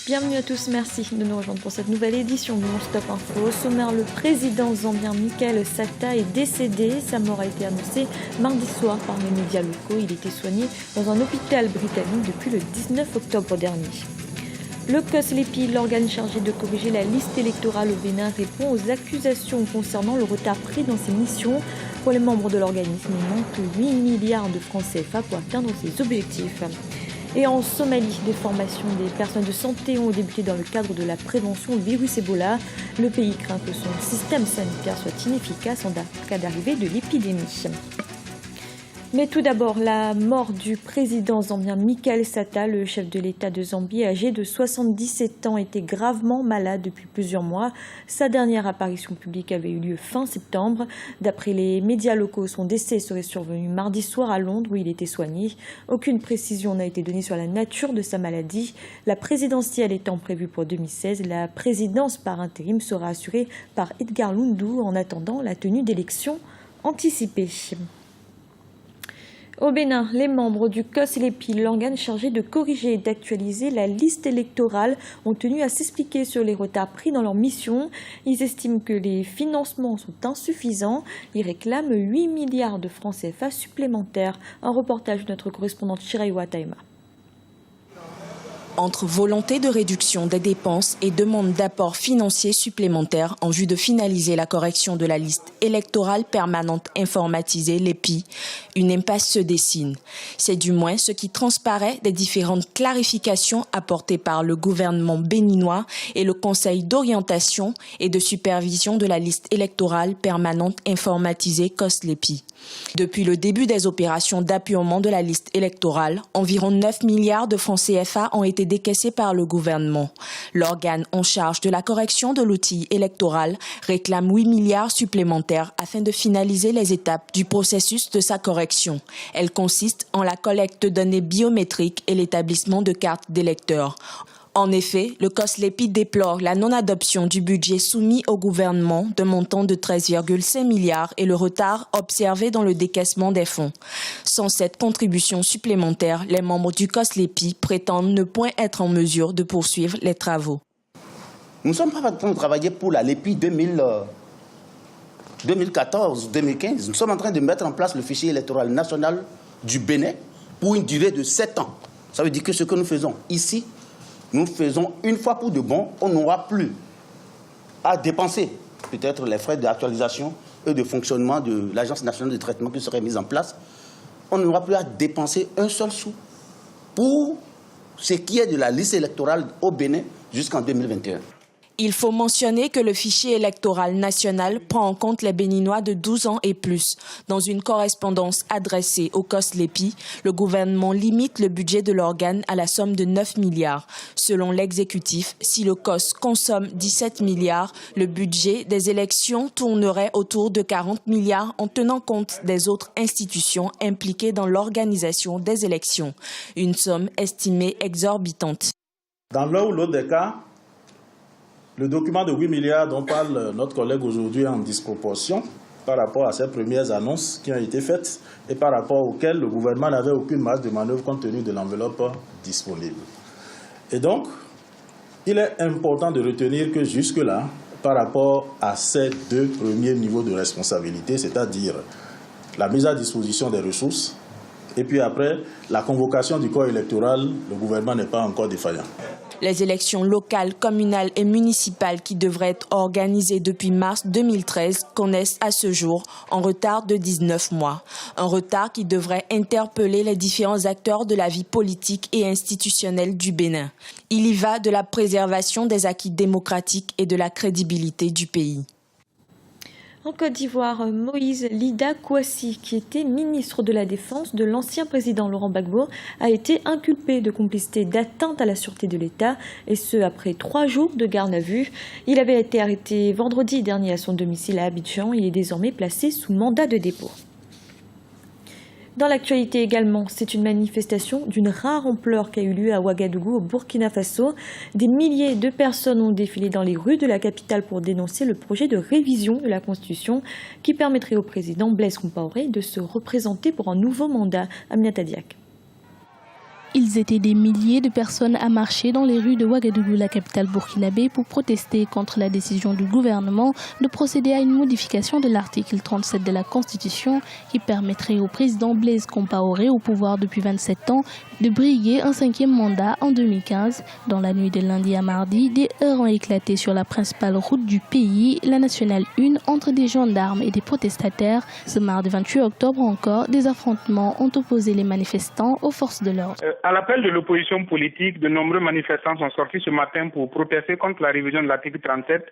Bienvenue à tous, merci de nous rejoindre pour cette nouvelle édition du Non-Stop Info. Au sommaire, le président zambien Michael Sata est décédé. Sa mort a été annoncée mardi soir par les médias locaux. Il était soigné dans un hôpital britannique depuis le 19 octobre dernier. Le COSLEPI, l'organe chargé de corriger la liste électorale au Bénin, répond aux accusations concernant le retard pris dans ses missions. Pour les membres de l'organisme, il manque 8 milliards de francs CFA pour atteindre ses objectifs. Et en Somalie, des formations des personnels de santé ont débuté dans le cadre de la prévention du virus Ebola. Le pays craint que son système sanitaire soit inefficace en cas d'arrivée de l'épidémie. Mais tout d'abord, la mort du président zambien Michael Sata, le chef de l'État de Zambie, âgé de 77 ans, était gravement malade depuis plusieurs mois. Sa dernière apparition publique avait eu lieu fin septembre. D'après les médias locaux, son décès serait survenu mardi soir à Londres où il était soigné. Aucune précision n'a été donnée sur la nature de sa maladie. La présidentielle étant prévue pour 2016, la présidence par intérim sera assurée par Edgar Lundu en attendant la tenue d'élections anticipées. Au Bénin, les membres du COSLEPI, l'organe chargé de corriger et d'actualiser la liste électorale, ont tenu à s'expliquer sur les retards pris dans leur mission. Ils estiment que les financements sont insuffisants. Ils réclament 8 milliards de francs CFA supplémentaires. Un reportage de notre correspondante Shiraiwa Taima. Entre volonté de réduction des dépenses et demande d'apports financiers supplémentaires en vue de finaliser la correction de la liste électorale permanente informatisée, l'EPI, une impasse se dessine. C'est du moins ce qui transparaît des différentes clarifications apportées par le gouvernement béninois et le Conseil d'orientation et de supervision de la liste électorale permanente informatisée COSLEPI. Depuis le début des opérations d'appurement de la liste électorale, environ 9 milliards de francs CFA ont été décaissés par le gouvernement. L'organe en charge de la correction de l'outil électoral réclame 8 milliards supplémentaires afin de finaliser les étapes du processus de sa correction. Elle consiste en la collecte de données biométriques et l'établissement de cartes d'électeurs. En effet, le COSLEPI déplore la non-adoption du budget soumis au gouvernement de montant de 13,5 milliards et le retard observé dans le décaissement des fonds. Sans cette contribution supplémentaire, les membres du COSLEPI prétendent ne point être en mesure de poursuivre les travaux. Nous ne sommes pas en train de travailler pour la LEPI 2014-2015. Nous sommes en train de mettre en place le fichier électoral national du Bénin pour une durée de 7 ans. Ça veut dire que ce que nous faisons ici, nous faisons une fois pour de bon, on n'aura plus à dépenser peut-être les frais d'actualisation et de fonctionnement de l'Agence nationale de traitement qui serait mise en place. On n'aura plus à dépenser un seul sou pour ce qui est de la liste électorale au Bénin jusqu'en 2021. Il faut mentionner que le fichier électoral national prend en compte les Béninois de 12 ans et plus. Dans une correspondance adressée au COSLEPI, le gouvernement limite le budget de l'organe à la somme de 9 milliards. Selon l'exécutif, si le COS consomme 17 milliards, le budget des élections tournerait autour de 40 milliards en tenant compte des autres institutions impliquées dans l'organisation des élections. Une somme estimée exorbitante. Dans l'un ou l'autre des cas, le document de 8 milliards dont parle notre collègue aujourd'hui est en disproportion par rapport à ces premières annonces qui ont été faites et par rapport auxquelles le gouvernement n'avait aucune marge de manœuvre compte tenu de l'enveloppe disponible. Et donc, il est important de retenir que jusque-là, par rapport à ces deux premiers niveaux de responsabilité, c'est-à-dire la mise à disposition des ressources et puis après la convocation du corps électoral, le gouvernement n'est pas encore défaillant. Les élections locales, communales et municipales qui devraient être organisées depuis mars 2013 connaissent à ce jour un retard de 19 mois. Un retard qui devrait interpeller les différents acteurs de la vie politique et institutionnelle du Bénin. Il y va de la préservation des acquis démocratiques et de la crédibilité du pays. En Côte d'Ivoire, Moïse Lida Kouassi, qui était ministre de la Défense de l'ancien président Laurent Gbagbo, a été inculpé de complicité d'atteinte à la sûreté de l'État, et ce après 3 jours de garde à vue. Il avait été arrêté vendredi dernier à son domicile à Abidjan. Il est désormais placé sous mandat de dépôt. Dans l'actualité également, c'est une manifestation d'une rare ampleur qui a eu lieu à Ouagadougou, au Burkina Faso. Des milliers de personnes ont défilé dans les rues de la capitale pour dénoncer le projet de révision de la Constitution qui permettrait au président Blaise Compaoré de se représenter pour un nouveau mandat. Aminata Diak. Ils étaient des milliers de personnes à marcher dans les rues de Ouagadougou, la capitale burkinabé, pour protester contre la décision du gouvernement de procéder à une modification de l'article 37 de la Constitution qui permettrait au président Blaise Compaoré, au pouvoir depuis 27 ans, de briguer un 5e mandat en 2015. Dans la nuit de lundi à mardi, des heurts ont éclaté sur la principale route du pays, la nationale 1, entre des gendarmes et des protestataires. Ce mardi 28 octobre encore, des affrontements ont opposé les manifestants aux forces de l'ordre. À l'appel de l'opposition politique, de nombreux manifestants sont sortis ce matin pour protester contre la révision de l'article 37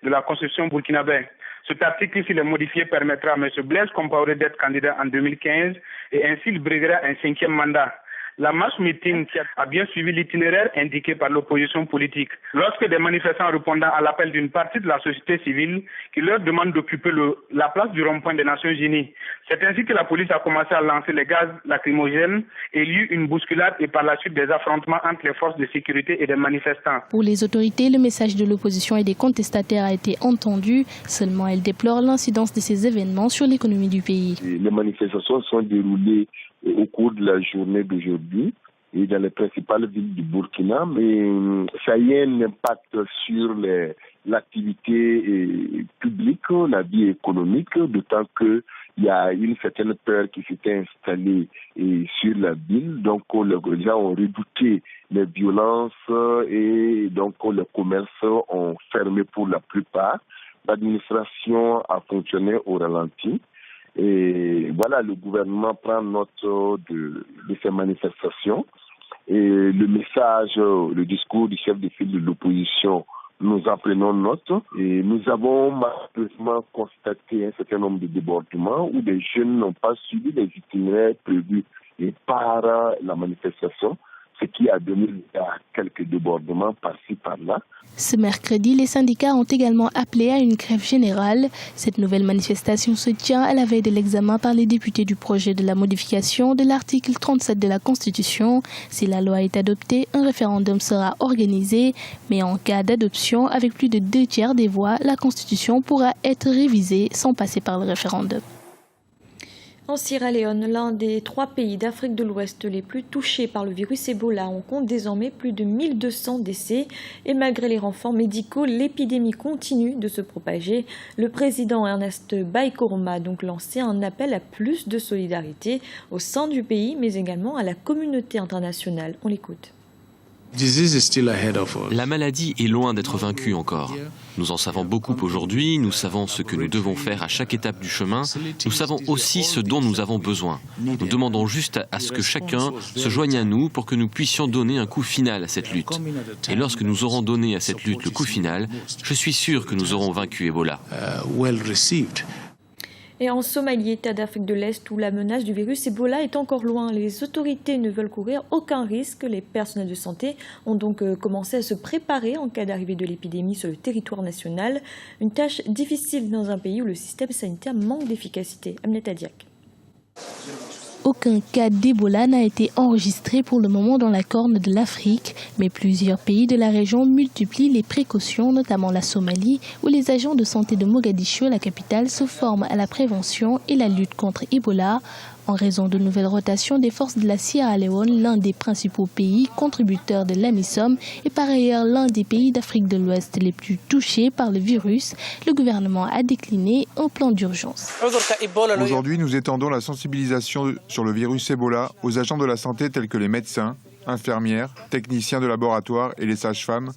de la Constitution burkinabé. Cet article, s'il est modifié, permettra à M. Blaise Compaoré d'être candidat en 2015 et ainsi il briguera un 5e mandat. La marche meeting a bien suivi l'itinéraire indiqué par l'opposition politique. Lorsque des manifestants répondant à l'appel d'une partie de la société civile qui leur demande d'occuper la place du rond-point des Nations Unies, c'est ainsi que la police a commencé à lancer les gaz lacrymogènes et il y eut une bousculade et par la suite des affrontements entre les forces de sécurité et des manifestants. Pour les autorités, le message de l'opposition et des contestataires a été entendu. Seulement, elles déplorent l'incidence de ces événements sur l'économie du pays. Les manifestations sont déroulées au cours de la journée d'aujourd'hui et dans les principales villes du Burkina, mais ça a eu un impact sur l'activité publique, la vie économique, d'autant qu'il y a une certaine peur qui s'était installée sur la ville. Donc les gens ont redouté les violences et donc les commerces ont fermé pour la plupart. L'administration a fonctionné au ralenti. Et voilà, le gouvernement prend note de ces manifestations. Et le message, le discours du chef de file de l'opposition, nous en prenons note. Et nous avons malheureusement constaté un certain nombre de débordements où des jeunes n'ont pas suivi les itinéraires prévus par la manifestation, ce qui a donné à quelques débordements par-ci, par-là. Ce mercredi, les syndicats ont également appelé à une grève générale. Cette nouvelle manifestation se tient à la veille de l'examen par les députés du projet de la modification de l'article 37 de la Constitution. Si la loi est adoptée, un référendum sera organisé. Mais en cas d'adoption, avec plus de 2/3 des voix, la Constitution pourra être révisée sans passer par le référendum. En Sierra Leone, l'un des 3 pays d'Afrique de l'Ouest les plus touchés par le virus Ebola, on compte désormais plus de 1200 décès. Et malgré les renforts médicaux, l'épidémie continue de se propager. Le président Ernest Bai Koroma a donc lancé un appel à plus de solidarité au sein du pays, mais également à la communauté internationale. On l'écoute. La maladie est loin d'être vaincue encore. Nous en savons beaucoup aujourd'hui, nous savons ce que nous devons faire à chaque étape du chemin, nous savons aussi ce dont nous avons besoin. Nous demandons juste à ce que chacun se joigne à nous pour que nous puissions donner un coup final à cette lutte. Et lorsque nous aurons donné à cette lutte le coup final, je suis sûr que nous aurons vaincu Ebola. Et en Somalie, État d'Afrique de l'Est, où la menace du virus Ebola est encore loin, les autorités ne veulent courir aucun risque. Les personnels de santé ont donc commencé à se préparer en cas d'arrivée de l'épidémie sur le territoire national. Une tâche difficile dans un pays où le système sanitaire manque d'efficacité. Aminata Diak. Aucun cas d'Ebola n'a été enregistré pour le moment dans la Corne de l'Afrique, mais plusieurs pays de la région multiplient les précautions, notamment la Somalie, où les agents de santé de Mogadiscio, la capitale, se forment à la prévention et la lutte contre Ebola. En raison de nouvelles rotations des forces de la Sierra Leone, l'un des principaux pays contributeurs de l'AMISOM et par ailleurs l'un des pays d'Afrique de l'Ouest les plus touchés par le virus, le gouvernement a décliné un plan d'urgence. Aujourd'hui, nous étendons la sensibilisation sur le virus Ebola aux agents de la santé tels que les médecins, infirmières, techniciens de laboratoire et les sages-femmes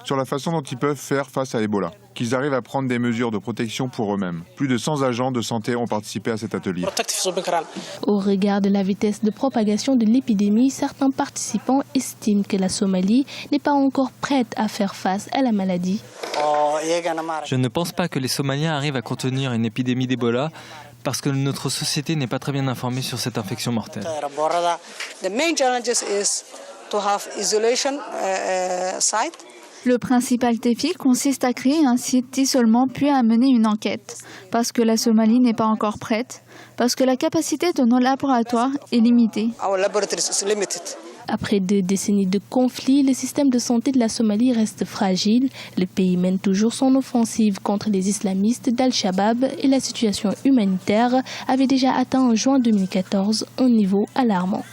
sur la façon dont ils peuvent faire face à Ebola, qu'ils arrivent à prendre des mesures de protection pour eux-mêmes. Plus de 100 agents de santé ont participé à cet atelier. Au regard de la vitesse de propagation de l'épidémie, certains participants estiment que la Somalie n'est pas encore prête à faire face à la maladie. Je ne pense pas que les Somaliens arrivent à contenir une épidémie d'Ebola parce que notre société n'est pas très bien informée sur cette infection mortelle. Le principal défi consiste à créer un site d'isolement puis à mener une enquête, parce que la Somalie n'est pas encore prête, parce que la capacité de nos laboratoires est limitée. Après 2 décennies de conflits, le système de santé de la Somalie reste fragile. Le pays mène toujours son offensive contre les islamistes d'Al-Shabaab et la situation humanitaire avait déjà atteint en juin 2014 un niveau alarmant.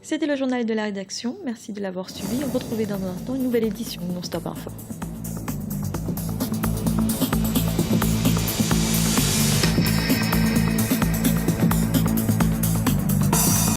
C'était le journal de la rédaction. Merci de l'avoir suivi. Retrouvez dans un instant une nouvelle édition de Non Stop Info.